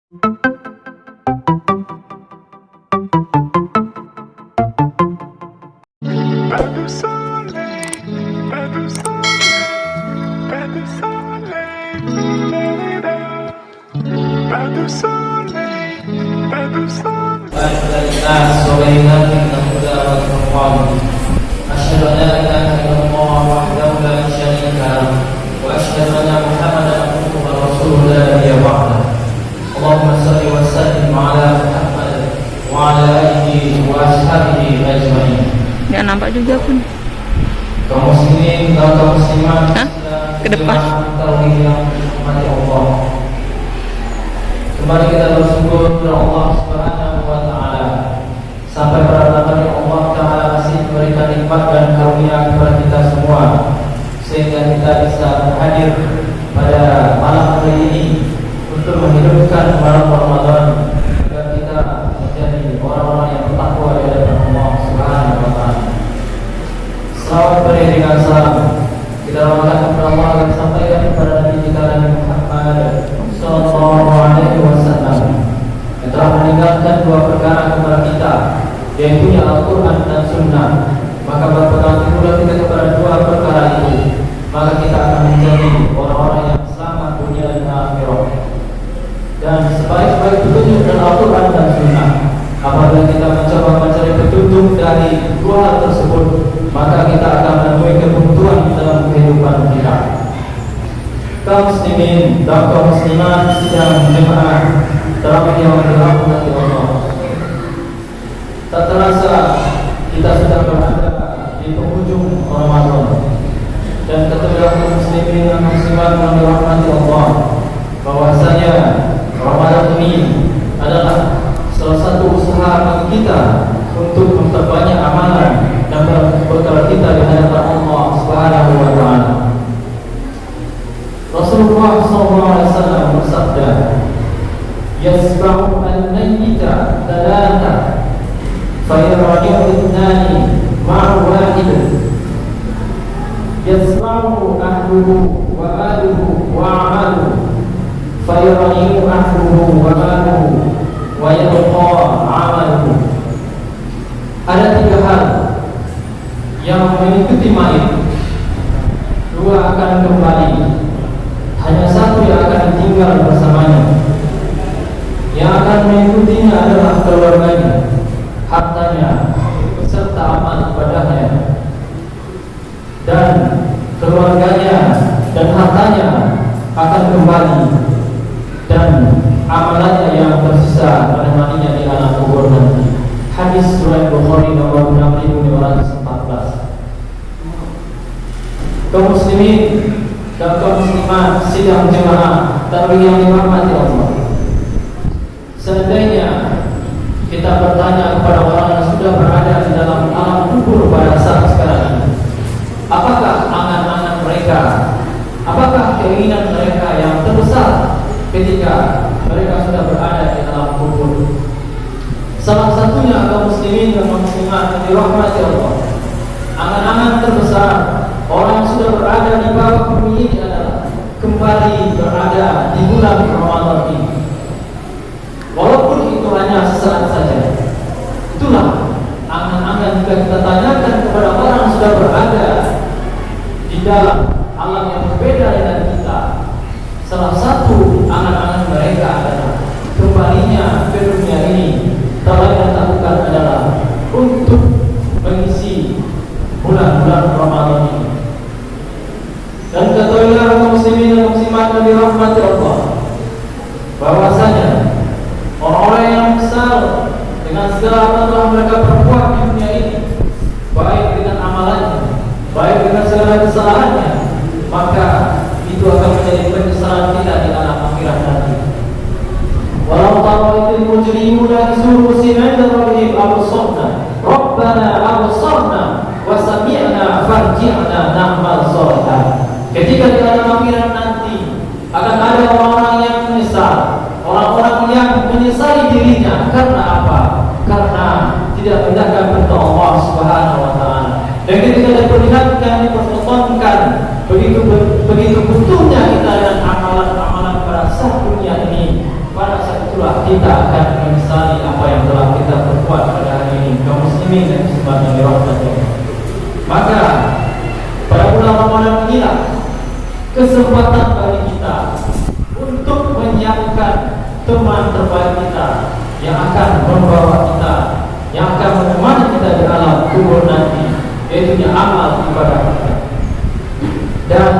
Pas de soleil, pas de soleil, pas de soleil, pas de soleil, pas de soleil. أشهد أن لا إله إلا الله وحده لا شريك له وأشهد أن محمدا عبده ورسوله لا نبي بعده اللهم صل وسلم على محمد وعلى آله وأصحابه أجمعين. Nggak nampak juga pun. Kaum muslimin dan kaum muslimat Ke depan. yang dirahmati Allah. Kembali kita bersyukur kepada Allah Subhanahu wa taala. Sampai pada Allah Ta'ala masih memberikan nikmat dan karunia kepada kita semua, sehingga kita bisa hadir pada malam hari ini untuk menghidupkan malam Ramadan agar kita menjadi orang-orang yang bertakwa di hadapan Allah Subhanahu wa taala. Selawat beriringan salam kita rahmatkan kepada Allah agar disampaikan kepada Nabi kita Nabi Muhammad sallallahu alaihi wasallam yang telah meninggalkan dua perkara kepada kita, yaitu Al-Quran dan Sunnah. Maka berpegang pula kita kepada dua perkara itu, maka kita akan menjadi orang-orang yang selamat dunia dan akhirat. Dan sebaik-baik petunjuk dan Al-Quran dan Sunnah, apabila kita mencoba mencari petunjuk dari dua hal tersebut, maka kita akan menemui kebutuhan dalam kehidupan kita. Kaum muslimin dan kaum muslimat sidang jemaah tarawih yang dirahmati Allah, tak terasa kita sudah berada di penghujung Ramadan, dan ketahuilah muslimin dan muslimat yang dirahmati Allah bahwasanya Ramadan ini adalah salah satu usaha bagi kita untuk memperbanyak amalan dan bekal kita di hadapan Allah Subhanahu wa taala. Rasulullah SAW bersabda, "Yasba'u an-nayyita thalatha fayarji'u ithnani ma'a wahid yasma'u ahluhu wa maluhu wa 'amaluhu fayarji'u ahluhu wa maluhu wa yabqa 'amaluhu." Ada tiga hal yang mengikuti mayit, dua akan kembali, hanya satu yang akan tinggal bersamanya. Yang akan mengikutinya adalah keluarganya, hartanya, serta amal ibadahnya. Dan keluarganya dan hartanya akan kembali, dan amalannya yang tersisa menemaninya di alam kubur nanti. Hadis riwayat Bukhari nomor 6514. Kaum muslimin dan kaum muslimat sidang jemaah tarawih yang dirahmati Allah, seandainya kita bertanya kepada orang yang sudah berada di dalam alam kubur pada saat sekarang ini, apakah angan-angan mereka, apakah keinginan mereka yang terbesar ketika mereka sudah berada di alam kubur? Salah satunya kaum muslimin dan muslimat yang dirahmati Allah, angan-angan terbesar orang yang sudah berada di bawah bumi ini adalah kembali berada di bulan Ramadan ini. Walaupun itu hanya sesaat saja, itulah angan-angan jika kita tanyakan kepada orang yang sudah berada di dalam alam yang berbeda dengan kita. Salah satu angan-angan mereka adalah kembalinya ke dunia ini, tak lain dan tak bukan adalah untuk mengisi bulan-bulan Ramadan ini. Dan ketahuilah kaum muslimin dan muslimat yang dirahmati Allah, bahwasanya orang-orang yang besar dengan segala apa yang telah mereka perbuat di dunia ini, baik dengan amalannya, baik dengan segala kesalahannya, maka itu akan menjadi penyesalan kita di alam akhirat nanti. Walau tara idil mujrimuna isurusi 'inda rabbihim absarna rabbana absarna wa sami'na farji'na na'mal shalihan. Ketika di alam akhirat nanti akan ada orang-orang yang menyesal, orang-orang yang menyesali dirinya. Karena apa? Karena tidak mendapatkan perintah Allah Subhanahu wa taala. Dan ketika diperlihatkan, dipertontonkan begitu betulnya kita dan amalan-amalan pada saat dunia ini, pada saat itu itulah kita akan menyesali apa yang telah kita perbuat pada hari ini, kaum muslimin dan muslimat yang dirahmati Allah. Maka pada bulan Ramadan inilah kesempatan bagi kita untuk menyiapkan teman terbaik kita yang akan membawa kita, yang akan menemani kita di alam kubur nanti, yaitu amal ibadah kita. Dan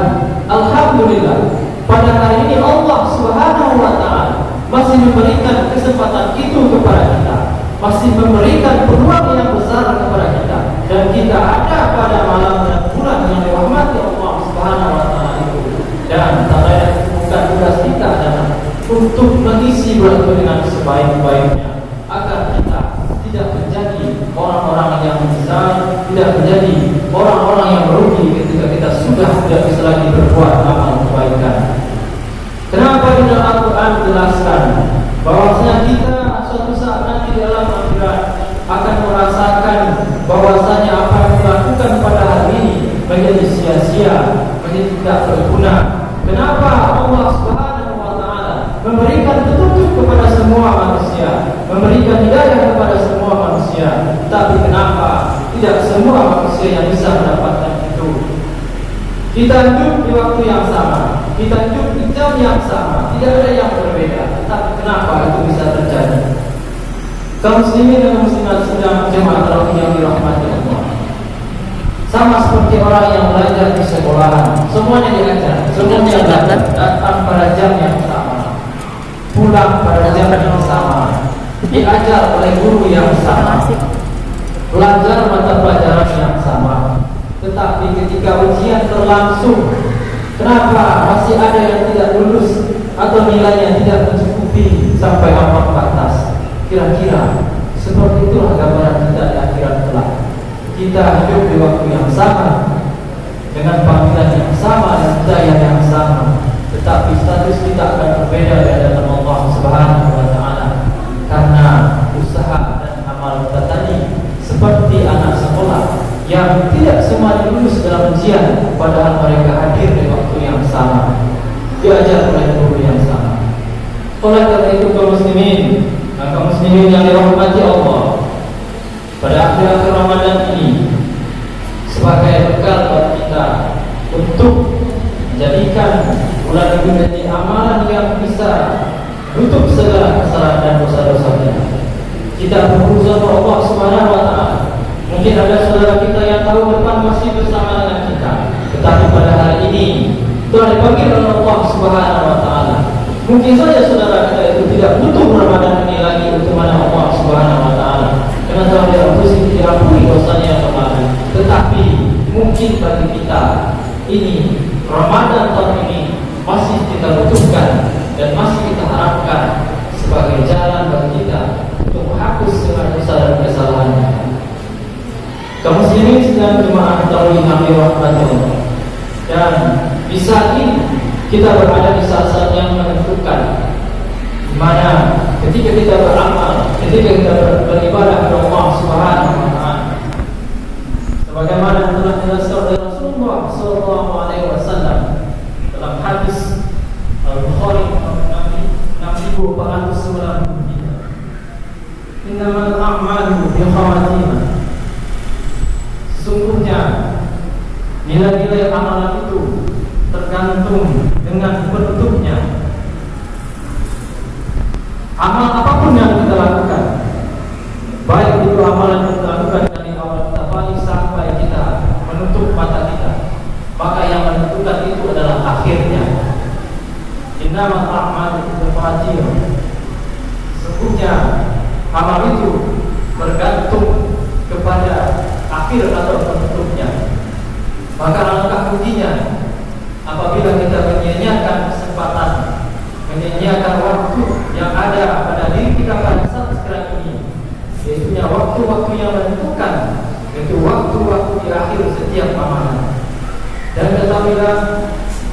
alhamdulillah pada hari ini Allah Subhanahu wa taala masih memberikan kesempatan itu kepada kita, masih memberikan peluang yang besar kepada kita, dan kita ada pada malam dan bulan yang dirahmati Allah Subhanahu wa taala itu. Dan tak lain bukan tugas kita adalah untuk mengisi bulan itu dengan sebaik-baiknya, agar kita tidak menjadi orang-orang yang menyesal, tidak menjadi orang-orang yang merugi ketika kita sudah tidak bisa lagi berbuat amal kebaikan. Kenapa di dalam Al-Quran dijelaskan bahwasanya kita suatu saat nanti di dalam akhirat akan merasakan bahwasanya apa yang dilakukan pada hari ini menjadi sia-sia, menjadi tidak berguna. Kenapa Allah Subhanahu wa taala memberikan petunjuk kepada semua manusia, memberikan hidayah kepada semua manusia, tapi kenapa tidak semua manusia yang bisa mendapatkan itu? Kita hidup di waktu yang sama, kita hidup di jam yang sama, tidak ada yang berbeda. Tapi kenapa itu bisa terjadi? Kaum muslimin dan muslimat sedang jemaah tarawih yang dirahmati Allah, sama seperti orang yang belajar di sekolahan, semuanya diajar, semuanya datang pada jam yang sama, pulang pada jam yang sama, diajar oleh guru yang sama, belajar mata pelajaran yang sama. Tetapi ketika ujian berlangsung, kenapa masih ada yang tidak lulus atau nilainya tidak mencukupi sampai ambang batas? Kira-kira seperti itulah gambaran kita di akhirat kelak. Kita hidup di waktu yang sama, dengan panggilan yang sama dan hidayah yang sama, tetapi status kita akan berbeda di hadapan Allah Subhanahu wa taala, karena usaha dan amal kita tadi seperti anak sekolah yang tidak semuanya lulus dalam ujian, padahal mereka hadir di waktu yang sama, diajar oleh guru yang sama. Oleh karena itu kaum muslimin yang dirahmati Allah, pada akhir Ramadan ini sebagai bekal bagi kita untuk menjadikan bulan ini menjadi amalan yang bisa menutup segala kesalahan dan dosa-dosa kita. Kita berusaha kepada Allah Subhanahu wa taala. Mungkin ada saudara kita yang tahu depan masih bersama dengan kita, tetapi pada hari ini telah dipanggil oleh Allah Subhanahu wa taala. Mungkin saja saudara kita itu tidak butuh Ramadan ini lagi untuk mana Allah Subhanahu wa taala, karena telah diampuni dosanya yang kemarin. Tetapi mungkin bagi kita ini Ramadan tahun ini masih kita butuhkan dan masih kita harapkan sebagai jalan bagi kita untuk menghapus segala dosa dan kesalahan. Kaum muslimin sedang jemaah tarawih yang dirahmati Allah, dan di saat ini kita berada di saat-saat yang menentukan, di mana ketika kita beramal, ketika kita beribadah kepada Allah Subhanahu wa taala, sebagaimana telah dijelaskan oleh Rasulullah sallallahu alaihi wasallam dalam hadis Al-Bukhari 6493, innamal a'malu bi khawatimah. Sesungguhnya nilai-nilai amalan itu tergantung dengan bentuknya. Amal apapun yang kita lakukan, baik itu amalan yang kita lakukan dari awal kita balik sampai kita menutup mata kita, maka yang menentukan itu adalah akhirnya. Innamal a'malu bikhawatiha. Sesungguhnya amal itu bergantung kepada akhir atau penutupnya. Maka alangkah ruginya apabila kita menyia-nyiakan kesempatan, menyia-nyiakan waktu yang ada pada diri kita pada saat sekarang ini, yaitu waktu-waktu yang menentukan, yaitu waktu-waktu di akhir setiap amalan. Dan ketahuilah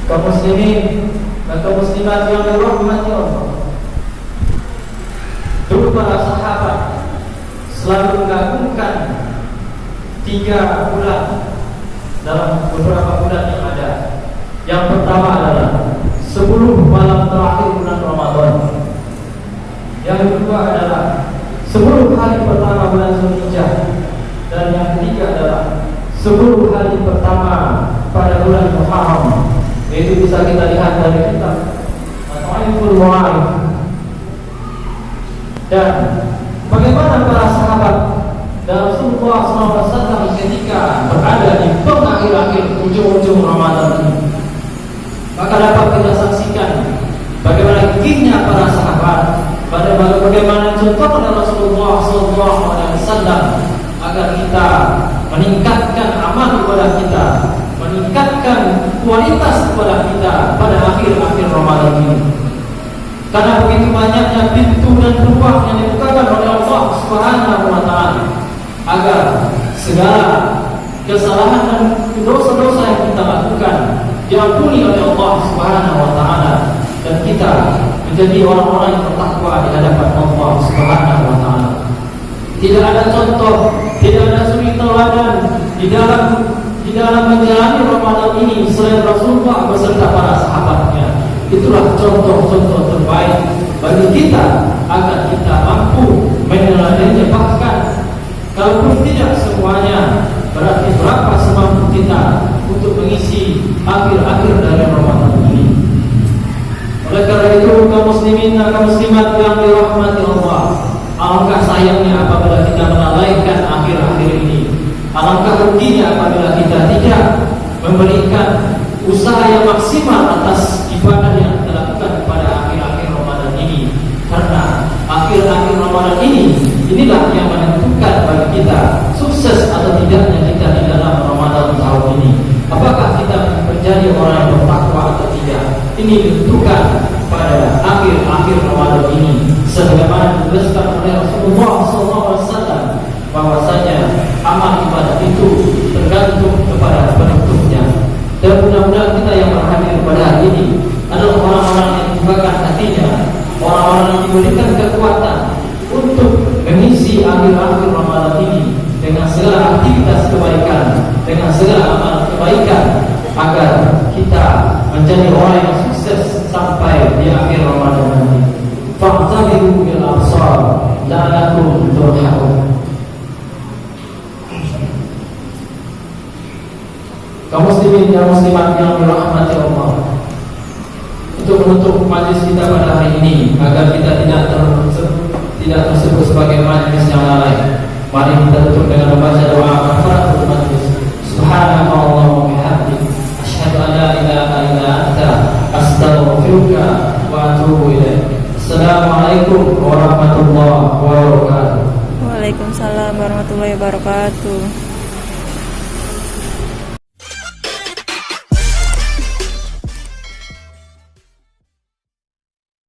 kaum muslimin dan kaum muslimat yang dirahmati Allah, dulu para sahabat selalu mengagungkan 3 bulan dalam beberapa bulan yang ada. Yang pertama adalah 10 malam terakhir bulan Ramadan, Yang kedua adalah 10 hari pertama bulan Zulhijjah, dan yang ketiga adalah 10 hari pertama pada bulan Muharram. Itu bisa kita lihat dari kitab Al-Aiful Wa'if. Dan bagaimana para sahabat dan Rasulullah SAW ketika berada di pengakhir-akhir ujung-ujung Ramadan ini, maka dapat kita saksikan bagaimana giginya para sahabat, bagaimana contohnya Rasulullah SAW agar kita meningkatkan amal kepada kita, meningkatkan kualitas kepada kita pada akhir-akhir Ramadan ini. Karena begitu banyaknya pintu dan peluang yang dibukakan oleh Allah Subhanahu wa Ta'ala agar segala kesalahan dan dosa-dosa yang kita lakukan diampuni oleh Allah Subhanahu wa Ta'ala, dan kita menjadi orang-orang yang bertakwa di hadapan Allah Subhanahu wa Ta'ala. Tidak ada contoh, tidak ada suri teladan di dalam menjalani Ramadan ini selain Rasulullah beserta para sahabatnya. Itulah contoh-contoh terbaik bagi kita agar kita mampu meneladani. Bahkan kalaupun tidak semuanya, berarti berapa semampu kita untuk mengisi akhir-akhir dari Ramadan ini. Oleh karena itu, kaum muslimin dan kaum muslimat yang dirahmati Allah, alangkah sayangnya apabila kita melalaikan akhir-akhir ini. Alangkah ruginya apabila kita tidak memberikan usaha yang maksimal atas ibadah yang kita lakukan pada akhir-akhir Ramadan ini. Karena akhir-akhir Ramadan inilah yang menentukan bagi kita sukses atau tidaknya kita di dalam Ramadan tahun ini. Apakah kita menjadi orang yang bertakwa atau tidak, ini ditentukan pada akhir-akhir Ramadan ini. Sebagaimana dijelaskan oleh Rasulullah SAW bahwasanya amal ibadah itu tergantung kepada penentunya. Dan mudah-mudahan kita yang berhadir pada hari ini adalah orang-orang yang dibukakan hatinya, orang-orang yang diberikan kekuatan untuk mengisi akhir-akhir Ramadan ini dengan segala aktivitas kebaikan, dengan segala amal kebaikan, agar kita menjadi orang yang sukses sampai di akhir Ramadan nanti. Fa'tabiru bil absar la'allakum turhamun. Kaum muslimin dan muslimat yang dirahmati Allah, untuk menutup majlis kita pada hari ini agar kita tidak tersebut sebagai majlis yang lalai, mari kita tutup dengan membaca doa kafaratul majlis. Subhanallah wa bihamdihi, asyhadu an la ilaha illa anta, astaghfiruka wa atubu ilaik. Assalamualaikum warahmatullahi wabarakatuh. Waalaikumsalam warahmatullahi wabarakatuh.